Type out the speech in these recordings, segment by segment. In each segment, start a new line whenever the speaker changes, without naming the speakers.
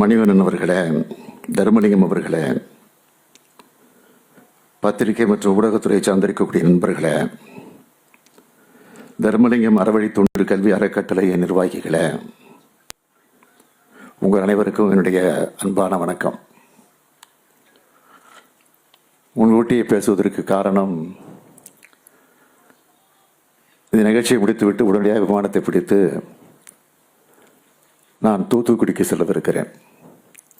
மணிவண்ணன் அவர்களே, தர்மலிங்கம் அவர்களே, பத்திரிகை மற்றும் ஊடகத்துறை சார்ந்திருக்கக்கூடிய நண்பர்களே, தர்மலிங்கம் அறவழி தொண்டு கல்வி அறக்கட்டளை நிர்வாகிகளே, உங்கள் அனைவருக்கும் என்னுடைய அன்பான வணக்கம். முன்கூட்டியே பேசுவதற்கு காரணம், இந்த நிகழ்ச்சியை முடித்துவிட்டு உடனடியாக விமானத்தை பிடித்து நான் தூத்துக்குடிக்கு செல்லவிருக்கிறேன்.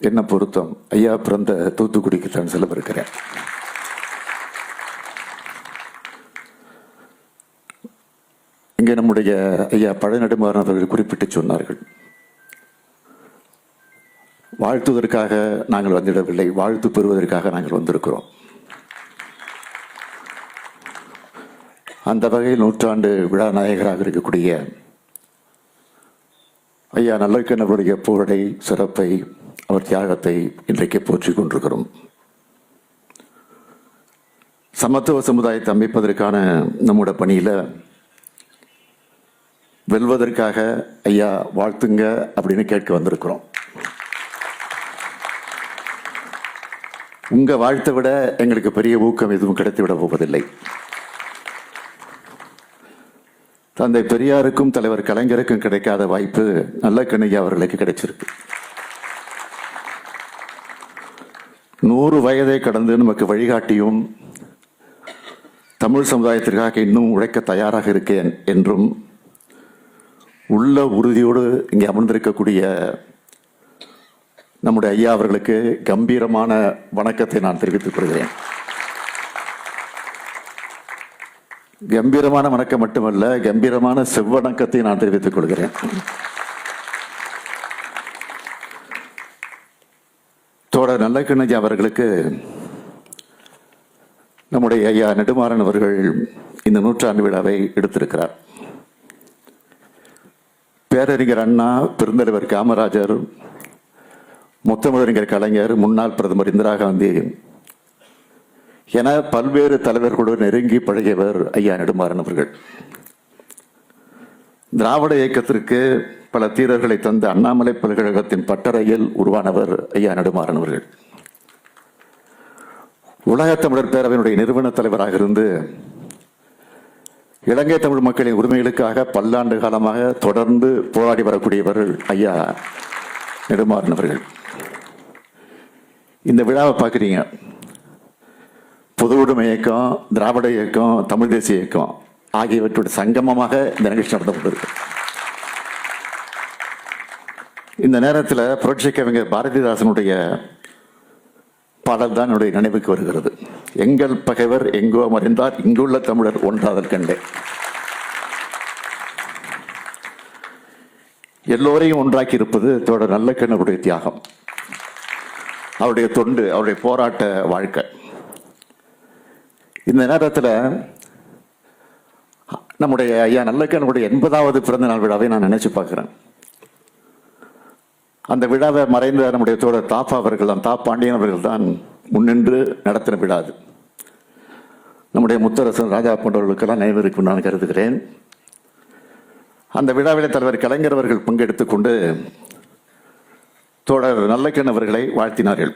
என்ன பொருத்தம், ஐயா பிறந்த தூத்துக்குடிக்கு தான் செல்லவிருக்கிறேன். இங்கே நம்முடைய ஐயா பழநெடுமாறன் அவர்கள் குறிப்பிட்டு சொன்னார்கள், வாழ்த்துவதற்காக நாங்கள் வந்துவிடவில்லை, வாழ்த்து பெறுவதற்காக நாங்கள் வந்திருக்கிறோம். அந்த வகையில் நூற்றாண்டு விழா நாயகராக இருக்கக்கூடிய ஐயா நல்லக்கண் அவருடைய புகழை, சிறப்பை, அவர் தியாகத்தை இன்றைக்கு போற்றிக் கொண்டிருக்கிறோம். சமத்துவ சமுதாயத்தை அமைப்பதற்கான நம்முடைய பணியில் வெல்வதற்காக ஐயா வாழ்த்துங்க அப்படின்னு கேட்க வந்திருக்கிறோம். உங்க வாழ்த்தை விட எங்களுக்கு பெரிய ஊக்கம் எதுவும் கிடைத்துவிட போவதில்லை. தந்தை பெரியாருக்கும் தலைவர் கலைஞருக்கும் கிடைக்காத வாய்ப்பு நல்லக்கண் ஐயா அவர்களுக்கு கிடைச்சிருக்கு. 100 வயதை கடந்து நமக்கு வழிகாட்டியும், தமிழ் சமுதாயத்திற்காக இன்னும் உழைக்க தயாராக இருக்கேன் என்றும் உள்ள உறுதியோடு இங்கே அமர்ந்திருக்கக்கூடிய நம்முடைய ஐயா அவர்களுக்கு கம்பீரமான வணக்கத்தை நான் தெரிவித்துக் கொள்கிறேன். கம்பீரமான வணக்கம் மட்டுமல்ல, கம்பீரமான செவ்வணக்கத்தை நான் தெரிவித்துக் கொள்கிறேன். தோழர் நல்லக்கண் ஐயா அவர்களுக்கு நம்முடைய ஐயா நெடுமாறன் அவர்கள் இந்த நூற்றாண்டு விழாவை எடுத்திருக்கிறார். பேரறிஞர் அண்ணா, பெருந்தலைவர் காமராஜர், முத்தமிழறிஞர் கலைஞர், முன்னாள் பிரதமர் இந்திரா காந்தி என பல்வேறு தலைவர்களோடு நெருங்கி பழகியவர் ஐயா நெடுமாறன் அவர்கள். திராவிட இயக்கத்திற்கு பல தீரர்களை தந்த அண்ணாமலை பல்கழகத்தின் பட்டறையில் உருவானவர் ஐயா நெடுமாறன் அவர்கள். உலகத் தமிழர் பேரவையினுடைய நிறுவன தலைவராக இருந்து இலங்கை தமிழ் மக்களின் உரிமைகளுக்காக பல்லாண்டு காலமாக தொடர்ந்து போராடி வரக்கூடியவர் ஐயா நெடுமாறன் அவர்கள். இந்த விழாவை பார்க்குறீங்க, பொது உடைமை இயக்கம், திராவிட இயக்கம், தமிழ் தேசிய இயக்கம் ஆகியவற்றுடைய சங்கமமாக இந்த நிகழ்ச்சி நடந்து கொண்டிருக்கு. இந்த நேரத்தில் புரட்சி கவிஞர் பாரதிதாசனுடைய பாடல் தான் என்னுடைய நினைவுக்கு வருகிறது. எங்கள் பகைவர் எங்கோ மறைந்தார், இங்குள்ள தமிழர் ஒன்றாதல் கண்டே. எல்லோரையும் ஒன்றாக்கி இருப்பது தோழர் நல்லக்கண் அவருடைய தியாகம், அவருடைய தொண்டு, அவருடைய போராட்ட வாழ்க்கை. இந்த நேரத்தில் நம்முடைய ஐயா நல்லக்கண்ணுடைய 80வது பிறந்த நாள் விழாவை நான் நினைச்சு பார்க்கிறேன். அந்த விழாவை மறைந்த நம்முடைய தோழர் தாப்பா அவர்கள் தான், பாண்டியன் அவர்கள் தான் முன்னின்று நடத்தின விழா. நம்முடைய முத்தரசன், ராஜா போன்றவர்களுக்கெல்லாம் நினைவிருக்கும் நான் கருதுகிறேன். அந்த விழாவில் தலைவர் கலைஞர் அவர்கள் பங்கெடுத்துக் கொண்டு தோழர் நல்லக்கண் அவர்களை வாழ்த்தினார்கள்.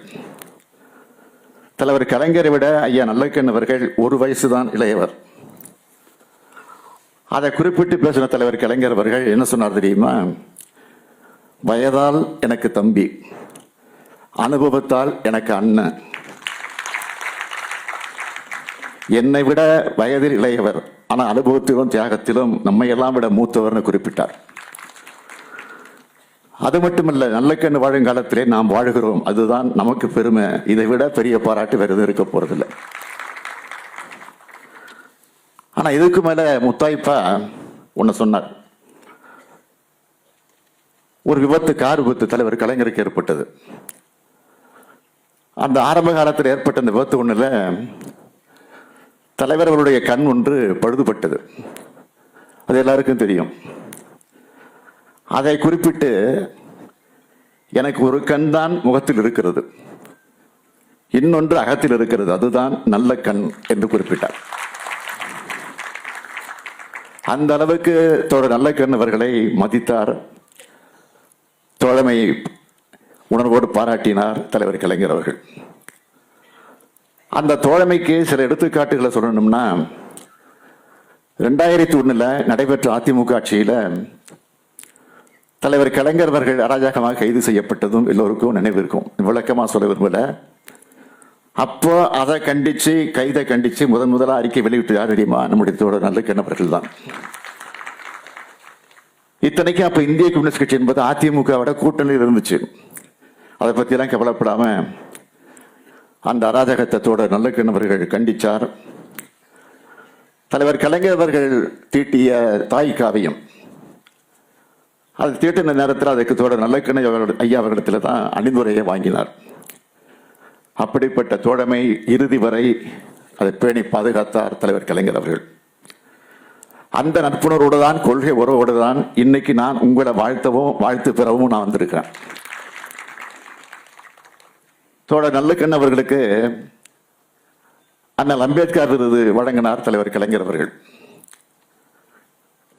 தலைவர் கலைஞரை விட ஐயா நல்லக்கண் அவர்கள் 1 வயசுதான் இளையவர். அதை குறிப்பிட்டு பேசின தலைவர் கலைஞர் அவர்கள் என்ன சொன்னார் தெரியுமா? வயதால் எனக்கு தம்பி, அனுபவத்தால் எனக்கு அண்ணன், என்னை விட வயதில் இளையவர், ஆனால் அனுபவத்திலும் தியாகத்திலும் நம்மையெல்லாம் விட மூத்தவர்னு குறிப்பிட்டார். அது மட்டுமல்ல, நல்லக்கண் வாழும் காலத்திலே நாம் வாழ்கிறோம், அதுதான் நமக்கு பெருமை. இதை விட பெரிய பாராட்டு வேறு எதுவும் இருக்க போறதில்லை. ஆனா இதுக்கு மேல முத்தாய்ப்பா ஒன்னு சொன்னார். ஒரு விபத்து, கார் விபத்து தலைவர் கலைஞருக்கு ஏற்பட்டது. அந்த ஆரம்ப காலத்தில் ஏற்பட்ட அந்த விபத்து ஒண்ணுல தலைவர் அவருடைய கண் ஒன்று பழுதுபட்டது. அது எல்லாருக்கும் தெரியும். அதை குறிப்பிட்டு, எனக்கு ஒரு கண் தான் முகத்தில் இருக்கிறது, இன்னொன்று அகத்தில் இருக்கிறது, அதுதான் நல்ல கண் என்று குறிப்பிட்டார். அந்த அளவுக்கு தோழர் நல்லக்கண் அவர்களை மதித்தார். தோழமை உணர்வோடு பாராட்டினார் தலைவர் கலைஞர் அவர்கள். அந்த தோழமைக்கு சில எடுத்துக்காட்டுகளை சொல்லணும்னா, 2001 நடைபெற்ற அதிமுக ஆட்சியில் தலைவர் கலைஞர் அவர்கள் அராஜகமாக கைது செய்யப்பட்டதும் எல்லோருக்கும் நினைவு இருக்கும். விளக்கமாக சொல்ல விரும்பல. அப்போ அதை கண்டிச்சு, கைதை கண்டிச்சு முதலாக அறிக்கை வெளியிட்டு யார் தெரியுமா? நம்முடைய தோழர் நல்லக்கண்ணவர்கள் தான். இத்தனைக்கும் அப்போ இந்திய கம்யூனிஸ்ட் கட்சி என்பது அதிமுகவோட கூட்டணியில் இருந்துச்சு. அதை பற்றிலாம் கவலைப்படாம அந்த அராஜகத்தை தோழர் நல்லக்கண்ணவர்கள் கண்டிச்சார். தலைவர் கலைஞர் அவர்கள் தீட்டிய தாய் காவியம், அது தீட்டின நேரத்தில் அதுக்கு தோழர் நல்லக்கண்ண ஐயா அவர்களிடத்தில் தான் அணிந்துரையை வாங்கினார். அப்படிப்பட்ட தோழமை இறுதி வரை அதை பேணி பாதுகாத்தார் தலைவர் கலைஞர் அவர்கள். அந்த நட்புணர்வோடு தான், கொள்கை உறவோடு தான் இன்னைக்கு நான் உங்களை வாழ்த்தவும் வாழ்த்து பெறவும் நான் வந்திருக்கேன். தோழர் நல்லக்கண்ண அவர்களுக்கு அண்ணல் அம்பேத்கர் விருது வழங்கினார் தலைவர் கலைஞர் அவர்கள்.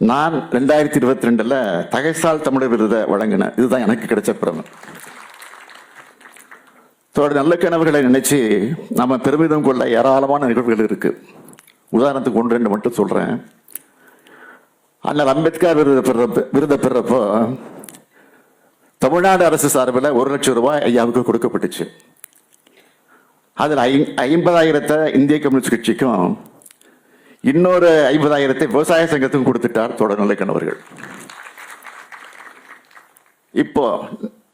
நான் 2022 தகைசால் தமிழர் விருதை வழங்கினேன். இதுதான் எனக்கு கிடைச்ச பெருமை. தோழர் நல்லக்கண்ணவர்களை நினைச்சு நம்ம பெருமிதம் கொள்ள ஏராளமான நிகழ்வுகள் இருக்கு. உதாரணத்துக்கு 1-2 மட்டும் சொல்றேன். அண்ணல் அம்பேத்கர் விருதை பெறப்போ தமிழ்நாடு அரசு சார்பில் 1 லட்சம் ரூபாய் ஐயாவுக்கு கொடுக்கப்பட்டுச்சு. அதில் 50,000 இந்திய கம்யூனிஸ்ட் கட்சிக்கும் இன்னொரு 50,000 விவசாய சங்கத்துக்கும் கொடுத்துட்டார் தோழர் நல்லக்கண்ணவர்கள். இப்போ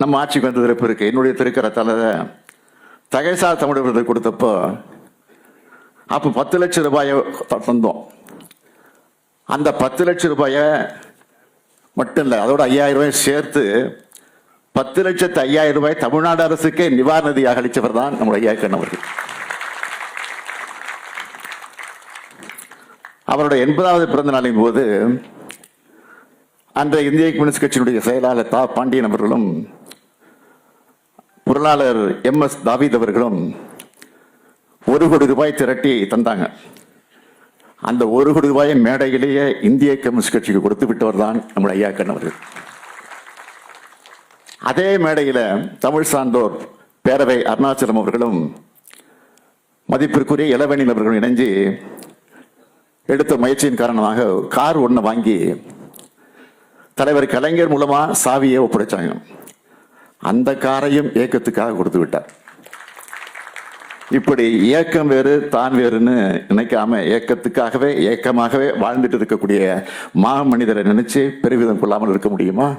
நம்ம ஆட்சிக்கு வந்த திறப்பு இருக்கு. என்னுடைய திருக்கரத்தால தகைசால் தமிழர் விருது கொடுத்தப்போ அப்போ 10 லட்சம் ரூபாயை தந்தோம். அந்த 10 லட்சம் ரூபாயை மட்டும் இல்லை, அதோட 5,000 ரூபாய் சேர்த்து 10,05,000 ரூபாய் தமிழ்நாடு அரசுக்கே நிவாரண நிதியாக அளித்தவர் தான் நம்முடைய ஐயா கண்ணவர்கள். அவருடைய 80வது பிறந்த நாளின் போது அன்றைய இந்திய கம்யூனிஸ்ட் கட்சியினுடைய செயலாளர் தா பாண்டியன் அவர்களும் பொருளாளர் MS தாவீத் அவர்களும் 1 கோடி ரூபாய் திரட்டி தந்தாங்க. அந்த 1 கோடி ரூபாயை மேடையிலேயே இந்திய கம்யூனிஸ்ட் கட்சிக்கு கொடுத்து விட்டவர் தான் நம்முடைய ஐயா கண்ணவர்கள். அதே மேடையில் தமிழ் சான்றோர் பேரவை அருணாச்சலம் அவர்களும் மதிப்பிற்குரிய இளவேணில் அவர்களும் இணைஞ்சு எடுத்த முயற்சியின் காரணமாக கார் ஒன்று வாங்கி தலைவர் கலைஞர் மூலமா சாவியை ஒப்படைச்சாங்க. அந்த காரையும் இயக்கத்துக்காக கொடுத்து விட்டார். இப்படி இயக்கம் வேறு தான் வேறுன்னு நினைக்காம இயக்கத்துக்காகவே இயக்கமாகவே வாழ்ந்துட்டு இருக்கக்கூடிய மனிதரை நினைச்சு பெருமிதம் கொள்ளாமல் இருக்க முடியுமா?